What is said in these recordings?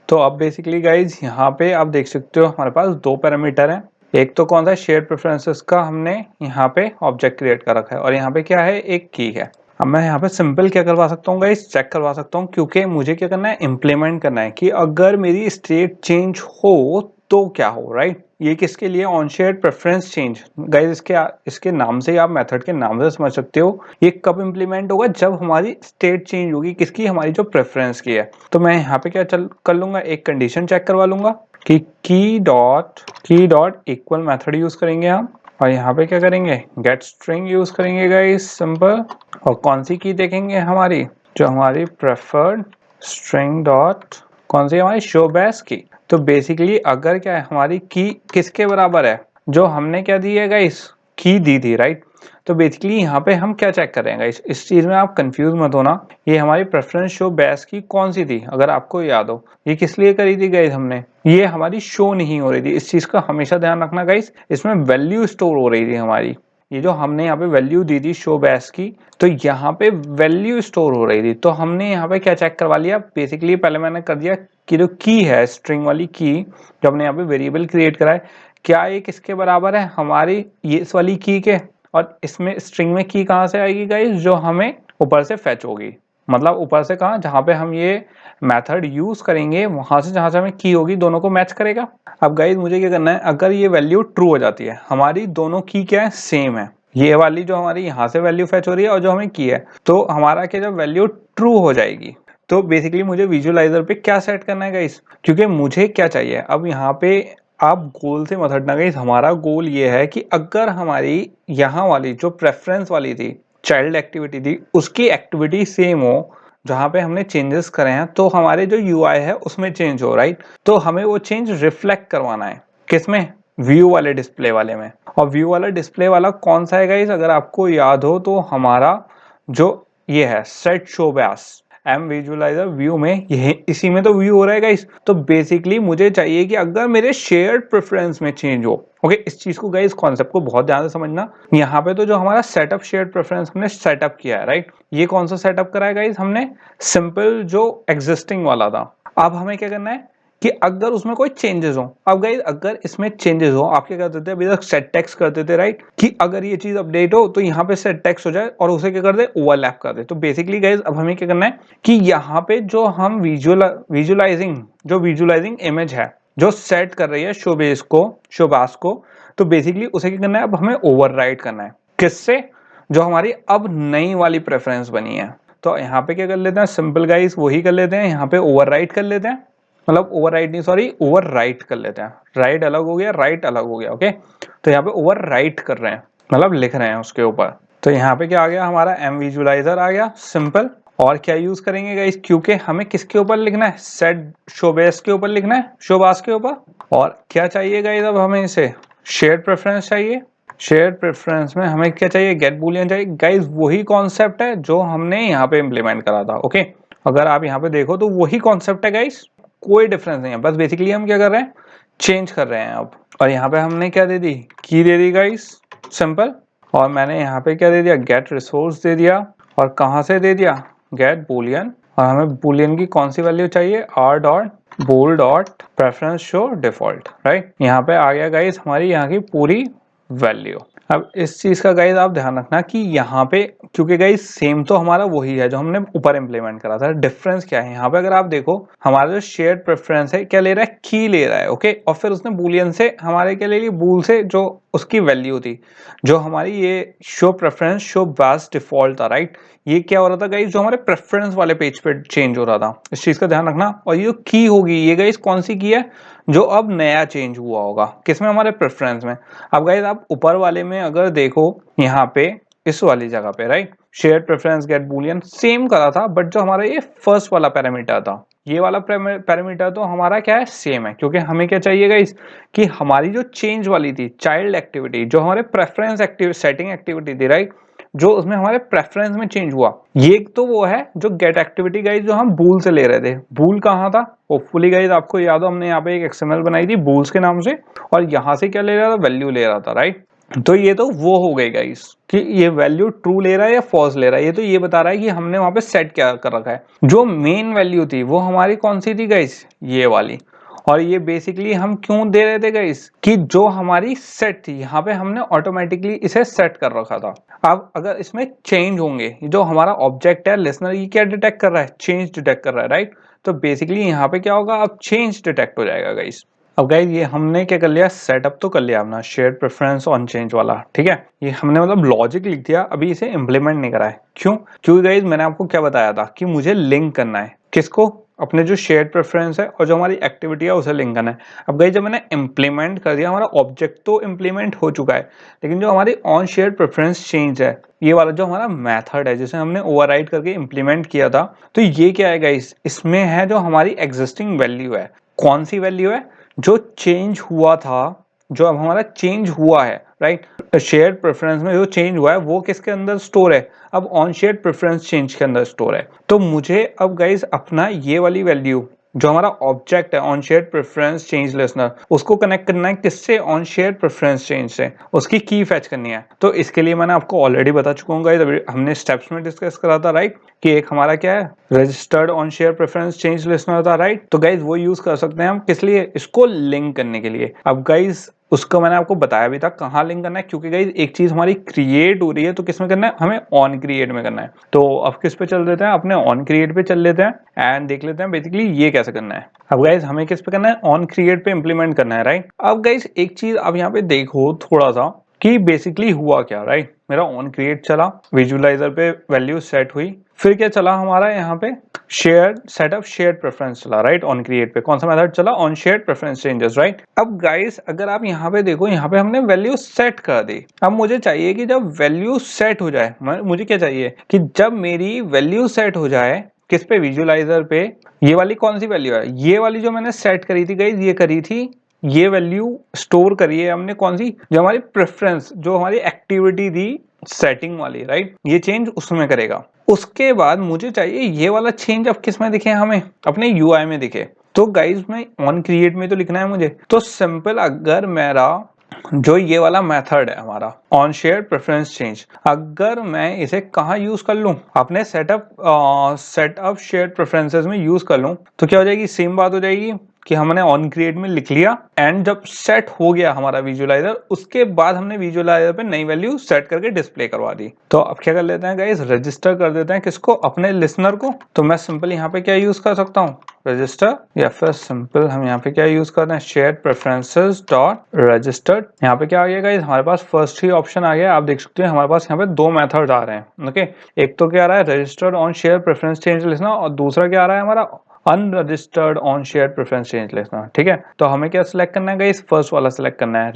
तो अब basically guys यहाँ पे आप देख सकते हो हमारे पास दो पैरामीटर हैं। एक तो कौन सा शेयर्ड प्रेफरेंसेस का हमने यहाँ पे ऑब्जेक्ट क्रिएट कर रखा है और यहाँ पे क्या है, एक की है। अब मैं यहाँ पे सिंपल क्या करवा सकता हूँ गाइज, चेक करवा सकता हूँ, क्योंकि मुझे क्या करना है, इम्प्लीमेंट करना है कि अगर मेरी स्टेट चेंज हो तो क्या हो, राइट। ये किसके लिए, on shared preference change. Guys इसके नाम से, आप मेथड के नाम से समझ सकते हो ये कब इम्प्लीमेंट होगा, जब हमारी स्टेट चेंज होगी, किसकी, हमारी जो प्रेफरेंस की है। तो मैं यहाँ पे क्या कर लूंगा, एक कंडीशन चेक करवा लूंगा कि की डॉट इक्वल मेथड यूज करेंगे हम, और यहाँ पे क्या करेंगे, गेट स्ट्रिंग यूज करेंगे गाइज, सिंपल। और कौन सी की देखेंगे, हमारी जो हमारी प्रेफर्ड स्ट्रिंग डॉट कौन सी, हमारी शो बेस की। तो बेसिकली अगर क्या है, हमारी की किसके बराबर है, जो हमने क्या दी है गाइस, की दी थी, राइट। तो बेसिकली यहाँ पे हम क्या चेक कर रहे हैं गाइस, इस चीज में आप कंफ्यूज मत होना। ये हमारी प्रेफरेंस शो बेस की कौन सी थी, अगर आपको याद हो, ये किस लिए करी थी गाइस हमने, ये हमारी शो नहीं हो रही थी। इस चीज का हमेशा ध्यान रखना गाइस, इसमें वैल्यू स्टोर हो रही थी हमारी। ये जो हमने यहाँ पे वैल्यू दी थी शो बेस की, तो यहाँ पे वैल्यू स्टोर हो रही थी। तो हमने यहाँ पे क्या चेक करवा लिया, बेसिकली पहले मैंने कर दिया कि जो की है, स्ट्रिंग वाली की, जो हमने यहाँ पे वेरिएबल क्रिएट करा है, क्या ये किसके बराबर है, हमारी ये इस वाली की के। और इसमें स्ट्रिंग में की कहाँ से आएगी गाइस, जो हमें ऊपर से फेच होगी, मतलब ऊपर से कहाँ, जहाँ पे हम ये मेथड यूज करेंगे वहां से, जहां से हमें की होगी, दोनों को मैच करेगा। अब गाइस मुझे क्या करना है, अगर ये वैल्यू ट्रू हो जाती है, हमारी दोनों की क्या है, सेम है, ये वाली जो हमारी यहाँ से वैल्यू फेच हो रही है और जो हमें की है, तो हमारा क्या, जब वैल्यू ट्रू हो जाएगी, तो बेसिकली मुझे विजुअलाइजर पे क्या सेट करना है गाइस, क्योंकि मुझे क्या चाहिए, अब यहाँ पे आप गोल से मत हटना गाइस, हमारा गोल ये है कि अगर हमारी यहाँ वाली जो प्रेफरेंस वाली थी, चाइल्ड एक्टिविटी थी, उसकी एक्टिविटी सेम हो, जहाँ पे हमने चेंजेस करे हैं, तो हमारे जो यूआई है उसमें चेंज हो, राइट। तो हमें वो चेंज रिफ्लेक्ट करवाना है, किसमें, व्यू वाले डिस्प्ले वाले में। और व्यू वाला डिस्प्ले वाला कौन सा है गाइस, अगर आपको याद हो तो हमारा जो ये है, set show base M visualizer view में, ये इसी में तो व्यू हो रहा है गाइस। तो बेसिकली मुझे चाहिए कि अगर मेरे शेयर्ड प्रेफरेंस में चेंज हो, ओके, इस चीज को गाइस, कॉन्सेप्ट को बहुत ध्यान से समझना। यहाँ पे तो जो हमारा सेटअप शेयर्ड प्रेफरेंस हमने सेटअप किया है, राइट, ये कौन सा सेटअप करा है गाइस, हमने सिंपल जो एग्जिस्टिंग वाला था। अब हमें क्या करना है कि अगर उसमें कोई चेंजेस हो, अब गाइस अगर इसमें चेंजेस हो, आप क्या करते थे, अभी तक सेट टेक्स्ट करते थे, राइट, कि अगर ये चीज अपडेट हो तो यहाँ पे सेट टेक्स्ट हो जाए और उसे क्या कर दे, ओवरलैप कर दे। तो बेसिकली गाइस अब हमें क्या करना है कि यहाँ पे जो हम विजुअलाइजिंग इमेज है, जो सेट कर रही है शोबास को, तो बेसिकली उसे क्या करना है, अब हमें ओवरराइट करना है, किससे, जो हमारी अब नई वाली प्रेफरेंस बनी है। तो यहाँ पे क्या कर लेते हैं, सिंपल गाइस वही कर लेते हैं, यहाँ पे ओवरराइट कर लेते हैं, मतलब ओवरराइट नहीं, सॉरी, ओवरराइट कर लेते हैं। राइट अलग हो गया, राइट अलग हो गया, ओके। तो यहाँ पे ओवरराइट कर रहे हैं, मतलब लिख रहे हैं उसके ऊपर। तो यहाँ पे क्या आ गया, हमारा एम विजुअलाइजर आ गया, सिंपल। और क्या यूज करेंगे गाइस, क्योंकि हमें किसके ऊपर लिखना है, सेट शोबेस के ऊपर लिखना है, शोबास के ऊपर। और क्या चाहिए गाइस, अब हमें इसे शेयर्ड प्रेफरेंस चाहिए। शेयर्ड प्रेफरेंस में हमें क्या चाहिए, गेट बूलियन चाहिए। गाइस वही कॉन्सेप्ट है जो हमने यहाँ पे इंप्लीमेंट करा था, ओके। अगर आप यहाँ पे देखो तो वही कॉन्सेप्ट है गाइस, कोई डिफरेंस नहीं है, बस बेसिकली हम क्या कर रहे हैं, चेंज कर रहे हैं अब। और यहाँ पे हमने क्या दे दी, की दे दी गाइस, सिंपल। और मैंने यहाँ पे क्या दे दिया, गेट रिसोर्स दे दिया। और कहाँ से दे दिया, गेट बूलियन। और हमें बूलियन की कौन सी वैल्यू चाहिए, आर डॉट बोल dot preference show default, right. यहाँ पे आ गया गाइस हमारी यहाँ की पूरी वैल्यू। अब इस चीज का गाइस आप ध्यान रखना कि यहाँ पे, क्योंकि गाइस सेम तो हमारा वही है जो हमने ऊपर इंप्लीमेंट करा था, डिफरेंस क्या है यहाँ पे, अगर आप देखो हमारा जो शेयर्ड प्रेफरेंस है क्या ले रहा है, की ले रहा है, ओके। और फिर उसने बूलियन से हमारे क्या ले ली, बूल से जो उसकी वैल्यू थी, जो हमारी ये show preference show base default था, राइट। ये क्या हो रहा था गाइस, जो हमारे प्रेफरेंस वाले पेज पे चेंज हो रहा था, इस चीज का ध्यान रखना। और ये जो की होगी, ये गाइस कौन सी की है, जो अब नया चेंज हुआ होगा, किसमें, हमारे प्रेफरेंस में। अब गाइस आप ऊपर वाले में अगर देखो, यहाँ पे इस वाली जगह पे, right, share preference get boolean same करा था, बट जो हमारा ये फर्स्ट वाला पैरामीटर था, ये वाला पैरामीटर तो हमारा क्या है, सेम है। क्योंकि हमें क्या चाहिए गाइस, कि हमारी जो चेंज वाली थी, चाइल्ड एक्टिविटी, जो हमारे प्रेफरेंस सेटिंग एक्टिविटी थी, राइट, जो उसमें हमारे प्रेफरेंस में चेंज हुआ, ये तो वो है जो गेट एक्टिविटी गाइस, जो हम बूल से ले रहे थे। बूल कहाँ था, होपफुली गाइस आपको याद हो, हमने यहाँ पे एक एक्सएमएल बनाई थी बूल्स के नाम से, और यहाँ से क्या ले रहा था, वैल्यू ले रहा था, राइट। तो ये तो वो हो गई गाइस कि ये वैल्यू ट्रू ले रहा है या फॉल्स ले रहा है, ये तो ये बता रहा है कि हमने वहां पे सेट क्या कर रखा है। जो मेन वैल्यू थी वो हमारी कौन सी थी गाइस, ये वाली। और ये बेसिकली हम क्यों दे रहे थे गाइस कि जो हमारी सेट थी यहाँ पे हमने ऑटोमेटिकली इसे सेट कर रखा था। अब अगर इसमें चेंज होंगे, जो हमारा ऑब्जेक्ट है लिसनर, ये क्या डिटेक्ट कर रहा है, चेंज डिटेक्ट कर रहा है, राइट। तो बेसिकली यहाँ पे क्या होगा, अब चेंज डिटेक्ट हो जाएगा गाइस। अब गाइस ये हमने क्या कर लिया, सेटअप तो कर लिया अपना शेयर प्रेफरेंस ऑन चेंज वाला, ठीक है। ये हमने मतलब लॉजिक लिख दिया, अभी इसे इम्प्लीमेंट नहीं करा है। क्यों? क्योंकि गाइस मैंने आपको क्या बताया था कि मुझे लिंक करना है, किसको, अपने जो शेयर प्रेफरेंस है और जो हमारी एक्टिविटी है उसे लिंक करना है। अब गाइस जब मैंने इम्प्लीमेंट कर दिया, हमारा ऑब्जेक्ट तो इम्प्लीमेंट हो चुका है, लेकिन जो हमारी ऑन शेयर प्रेफरेंस चेंज है, ये वाला जो हमारा मेथड है जिसे हमने ओवरराइड करके इम्प्लीमेंट किया था, तो ये क्या है गाइस, इसमें है जो हमारी एग्जिस्टिंग वैल्यू है। कौन सी वैल्यू है? जो चेंज हुआ था, जो अब हमारा चेंज हुआ है, राइट। शेयर प्रेफरेंस में जो चेंज हुआ है वो किसके अंदर स्टोर है, अब ऑन शेयर प्रेफरेंस चेंज के अंदर स्टोर है। तो मुझे अब गाइस अपना ये वाली वैल्यू, जो हमारा ऑब्जेक्ट है on share preference change listener, उसको कनेक्ट करना है किससे, ऑन शेयर प्रेफरेंस चेंज से, उसकी की फैच करनी है। तो इसके लिए मैंने आपको ऑलरेडी बता चुका हूँ गाइस, अभी हमने स्टेप्स में डिस्कस करा था, राइट, कि एक हमारा क्या है, registered on share preference change listener था, राइट। तो गाइस वो यूज कर सकते हैं हम किस लिए, इसको लिंक करने के लिए। अब गाइस उसको मैंने आपको बताया भी था कहाँ लिंक करना है, क्योंकि गाइस एक चीज हमारी क्रिएट हो रही है तो किस में करना है, हमें ऑन क्रिएट में करना है। तो अब किस पे चल देते हैं, अपने ऑन क्रिएट पे चल लेते हैं एंड देख लेते हैं बेसिकली ये कैसे करना है। अब गाइस हमें किस पे करना है, ऑन क्रिएट पे इंप्लीमेंट करना है, राइट। अब गाइस एक चीज अब यहाँ पे देखो थोड़ा सा कि बेसिकली हुआ क्या, राइट। मेरा ऑन क्रिएट चला, विजुअलाइजर पे वैल्यू सेट हुई, फिर क्या चला हमारा यहाँ पे शेयर सेटअप शेयर प्रेफरेंस चला, राइट। ऑन क्रिएट पे कौन सा मेथड चला, on share preference changes, right. अब गाइस अगर आप यहाँ पे देखो, यहाँ पे हमने वैल्यू सेट कर दी। अब मुझे चाहिए कि जब वैल्यू सेट हो जाए, मुझे क्या चाहिए कि जब मेरी वैल्यू सेट हो जाए किस पे, विजुअलाइजर पे, ये वाली कौन सी वैल्यू है, ये वाली जो मैंने सेट करी थी गाइस, ये करी थी, ये वैल्यू स्टोर करी है हमने कौन सी, जो हमारी प्रेफरेंस, जो हमारी एक्टिविटी थी सेटिंग वाली, राइट, ये चेंज उसमें करेगा। उसके बाद मुझे चाहिए ये वाला चेंज अब किस में दिखे, हमें अपने यूआई में दिखे। तो गाइस में ऑन क्रिएट में तो लिखना है मुझे, तो सिंपल अगर मेरा जो ये वाला मेथड है हमारा ऑन शेयर प्रेफरेंस चेंज, अगर मैं इसे कहाँ यूज कर लूं, अपने सेटअप शेयर प्रेफरेंसेस में यूज कर लूं, तो क्या हो जाएगी, सेम बात हो जाएगी कि हमने ऑन क्रिएट में लिख लिया एंड जब सेट हो गया हमारा विजुअलाइजर, उसके बाद हमने विजुअलाइजर पे नई वैल्यू सेट करके डिस्प्ले करवा दी। तो अब क्या कर लेते हैं गाइस, रजिस्टर कर देते हैं किसको, अपने लिसनर को। तो मैं सिंपल यहाँ पे क्या यूज कर सकता हूँ, रजिस्टर, या फिर सिंपल हम यहाँ पे क्या यूज करते हैं, शेयर प्रेफरेंसेस डॉट रजिस्टर्ड। यहाँ पे क्या आ गया गाइस, हमारे पास फर्स्ट ही ऑप्शन आ गया। आप देख सकते हैं हमारे पास यहाँ पे दो मेथड आ रहे हैं, ओके। एक तो क्या आ रहा है, registered on share preference change listener, और दूसरा क्या आ रहा है हमारा, unregistered on share preference change listener, ठीक है। तो हमें क्या सिलेक्ट करना है गाइस, फर्स्ट वाला सिलेक्ट करना है,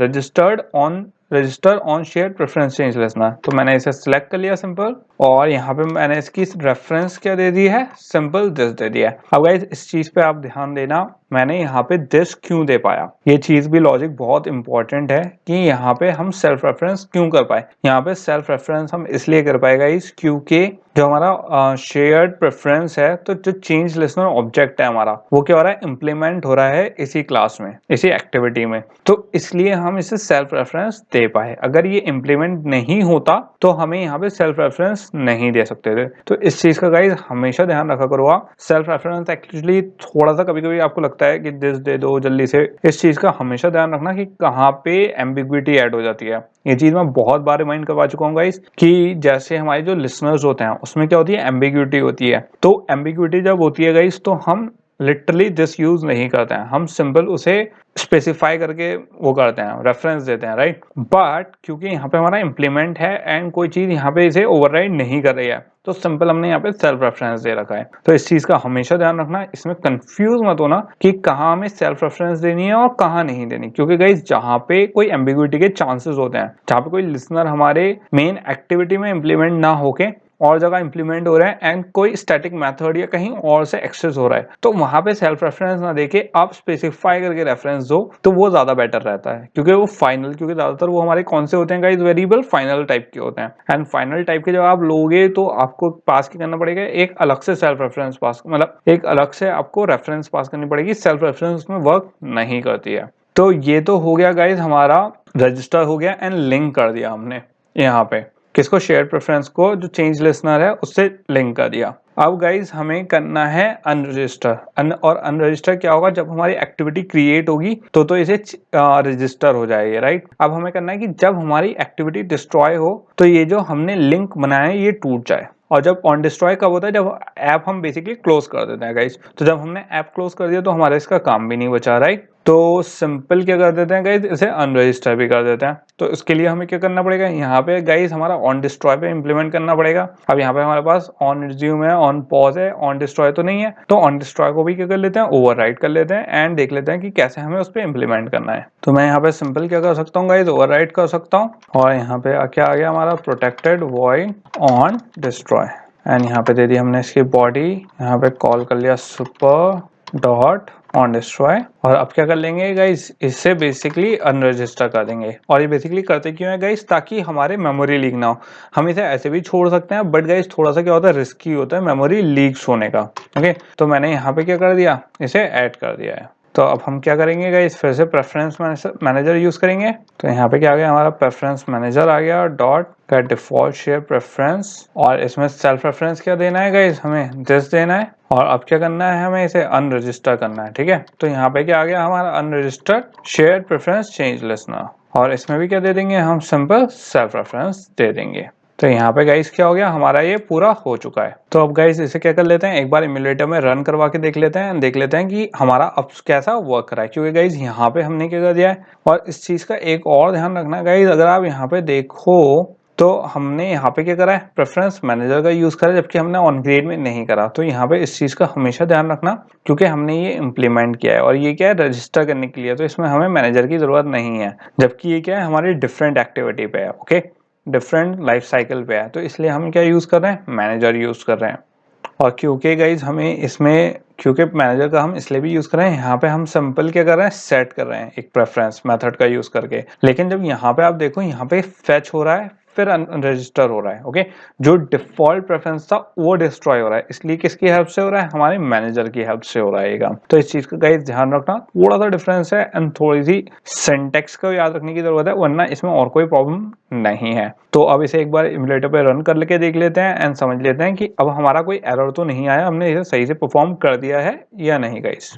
register on share preference change listener. तो मैंने इसे सिलेक्ट कर लिया सिंपल, और यहाँ पे मैंने इसकी रेफरेंस क्या दे दी है, सिंपल दिस दे दिया है। अब गाइस इस चीज पे आप ध्यान देना, मैंने यहाँ पे दिस क्यों दे पाया, ये चीज भी लॉजिक बहुत इंपॉर्टेंट है कि यहाँ पे हम सेल्फ रेफरेंस क्यों कर पाए। यहाँ पे सेल्फ रेफरेंस हम इसलिए कर पाएगा इस, क्योंकि जो हमारा शेयर्ड प्रेफरेंस है, तो जो चेंज लिसनर ऑब्जेक्ट है हमारा, वो क्या हो रहा है, इंप्लीमेंट हो रहा है इसी क्लास में, इसी एक्टिविटी में। तो इसलिए हम इसे सेल्फ रेफरेंस दे पाए। अगर ये इंप्लीमेंट नहीं होता तो हमें यहाँ पे सेल्फ रेफरेंस नहीं दे सकते थे। तो इस चीज का गाइस हमेशा ध्यान रखा करो आप। सेल्फ रेफरेंस एक्चुअली थोड़ा सा कभी कभी आपको लगता है कि दिस दे दो जल्दी से, इस चीज का हमेशा ध्यान रखना कि कहाँ पे एम्बिग्विटी ऐड हो जाती है। ये चीज मैं बहुत बार रिमाइंड करवा चुका हूँ गाइस कि जैसे हमारे जो लिसनर्स होते हैं उसमें क्या होती है, एम्बिग्विटी होती है। तो एम्बिग्विटी जब होती है गाइस, तो हम लिटरली दिस यूज नहीं करते हैं, हम सिंपल उसे स्पेसिफाई करके वो करते हैं, रेफरेंस देते हैं, राइट। बट क्योंकि यहाँ पे हमारा इंप्लीमेंट है एंड कोई चीज यहाँ पे इसे ओवरराइड नहीं कर रही है, तो सिंपल हमने यहाँ पे सेल्फ रेफरेंस दे रखा है। तो इस चीज का हमेशा ध्यान रखना, इसमें कंफ्यूज मत होना कि कहाँ हमें सेल्फ रेफरेंस देनी है और कहाँ नहीं देनी। क्योंकि गाइस जहाँ पे कोई एम्बिग्विटी के चांसेस होते हैं, जहाँ पे कोई लिसनर हमारे मेन एक्टिविटी में इंप्लीमेंट ना होके और जगह इंप्लीमेंट हो रहा है एंड कोई स्टैटिक मेथड या कहीं और से एक्सेस हो रहा है, तो वहां पे सेल्फ रेफरेंस ना देके आप स्पेसिफाई करके रेफरेंस दो, तो वो ज्यादा बेटर रहता है। क्योंकि वो फाइनल, क्योंकि ज्यादातर वो हमारे कौन से होते हैं गाइस, वेरिएबल फाइनल टाइप के होते हैं। एंड फाइनल टाइप के जब आप लोगे तो आपको पास क्या करना पड़ेगा, एक अलग से सेल्फ रेफरेंस पास, मतलब एक अलग से आपको रेफरेंस पास करनी पड़ेगी। सेल्फ रेफरेंस में वर्क नहीं करती है। तो ये तो हो गया गाइज हमारा रजिस्टर हो गया एंड लिंक कर दिया हमने यहाँ पे किसको, शेयर प्रेफरेंस को, जो चेंज लिसनर है उससे लिंक कर दिया। अब गाइज हमें करना है अनरजिस्टर। और अनरजिस्टर क्या होगा, जब हमारी एक्टिविटी क्रिएट होगी तो इसे रजिस्टर हो जाएगी, राइट। अब हमें करना है कि जब हमारी एक्टिविटी डिस्ट्रॉय हो तो ये जो हमने लिंक बनाया है ये टूट जाए। और जब ऑन डिस्ट्रॉय कब होता है, जब ऐप हम बेसिकली क्लोज कर देते हैं गाइज। तो जब हमने ऐप क्लोज कर दिया तो हमारा इसका काम भी नहीं बचा, राइट। तो सिंपल क्या कर देते हैं गाइज, इसे अनरजिस्टर भी कर देते हैं। तो इसके लिए हमें क्या करना पड़ेगा, यहाँ पे गाइज हमारा ऑन डिस्ट्रॉय पे इंप्लीमेंट करना पड़ेगा। अब यहाँ पे हमारे पास ऑन रिज्यूम है, ऑन पॉज है, ऑन डिस्ट्रॉय तो नहीं है। तो ऑन डिस्ट्रॉय को भी क्या कर लेते हैं, ओवरराइट कर लेते हैं एंड देख लेते हैं कि कैसे हमें उस पर इंप्लीमेंट करना है। तो मैं यहाँ पे सिंपल क्या कर सकता हूँ गाइज, ओवरराइट कर सकता हूँ। और यहाँ पे क्या आ गया हमारा, protected void on destroy. And यहाँ पे दे दी हमने इसकी बॉडी, यहाँ पे कॉल कर लिया सुपर डॉट ऑन डिस्ट्रॉय। और अब क्या कर लेंगे गाइस, इससे बेसिकली अनरजिस्टर कर देंगे। और ये बेसिकली करते क्यों है गाइस, ताकि हमारे मेमोरी लीक ना हो। हम इसे ऐसे भी छोड़ सकते हैं, बट गाइस थोड़ा सा क्या होता है, रिस्की होता है मेमोरी लीक्स होने का। ओके, तो मैंने यहाँ पे क्या कर दिया, इसे ऐड कर दिया है। तो अब हम क्या करेंगे गाइस, फिर से प्रेफरेंस मैनेजर यूज करेंगे। तो यहाँ पे क्या आ गया, हमारा प्रेफरेंस मैनेजर आ गया, डॉट का डिफॉल्ट शेयर प्रेफरेंस। और इसमें सेल्फ रेफरेंस क्या देना है गाइस, हमें दिस देना है। और अब क्या करना है, हमें इसे अनरजिस्टर करना है, ठीक है। तो यहाँ पे क्या आ गया हमारा, unregistered share preference change listener. और इसमें भी क्या दे देंगे, हम सिंपल सेल्फ रेफरेंस दे देंगे। तो यहाँ पे गाइस क्या हो गया, हमारा ये पूरा हो चुका है। तो अब गाइस इसे क्या कर लेते हैं, एक बार इम्यूलेटर में रन करवा के देख लेते हैं, देख लेते हैं कि हमारा अब कैसा वर्क कर रहा है। क्योंकि गाइस यहाँ पे हमने क्या कर दिया है। और इस चीज का एक और ध्यान रखना गाइस, अगर आप यहाँ पे देखो तो हमने यहाँ पे क्या करा है, प्रेफरेंस मैनेजर का यूज करा, जबकि हमने ऑन ग्रेड में नहीं करा। तो यहाँ पे इस चीज का हमेशा ध्यान रखना, क्योंकि हमने ये इम्प्लीमेंट किया है और ये क्या है, रजिस्टर करने के लिए। तो इसमें हमें मैनेजर की जरूरत नहीं है, जबकि ये क्या है, हमारी डिफरेंट एक्टिविटी पे है, ओके, डिफरेंट लाइफ साइकिल पे है। तो इसलिए हम क्या यूज कर रहे हैं, मैनेजर यूज कर रहे हैं। और क्योंकि गाइज हमें इसमें, क्योंकि मैनेजर का हम इसलिए भी यूज कर रहे हैं, यहाँ पे हम सिंपल क्या कर रहे हैं, सेट कर रहे हैं एक प्रेफरेंस मेथड का यूज करके। लेकिन जब यहाँ पे आप देखो, यहाँ पे फेच हो रहा है फिर रजिस्टर हो रहा है, ओके। जो डिफॉल्ट प्रेफरेंस था वो डिस्ट्रॉय हो रहा है, इसलिए किसकी हेल्प से हो रहा है, हमारे मैनेजर की हेल्प से हो रहा है ये काम। तो इस चीज का गाइस ध्यान रखना, थोड़ा सा डिफरेंस है एंड थोड़ी सी सिंटेक्स को याद रखने की जरूरत है, वरना इसमें और कोई प्रॉब्लम नहीं है। तो अब इसे एक बार इम्यूलेटर पे रन कर लेके देख लेते हैं एंड समझ लेते हैं कि अब हमारा कोई एरर तो नहीं आया, हमने इसे सही से परफॉर्म कर दिया है या नहीं गाइस।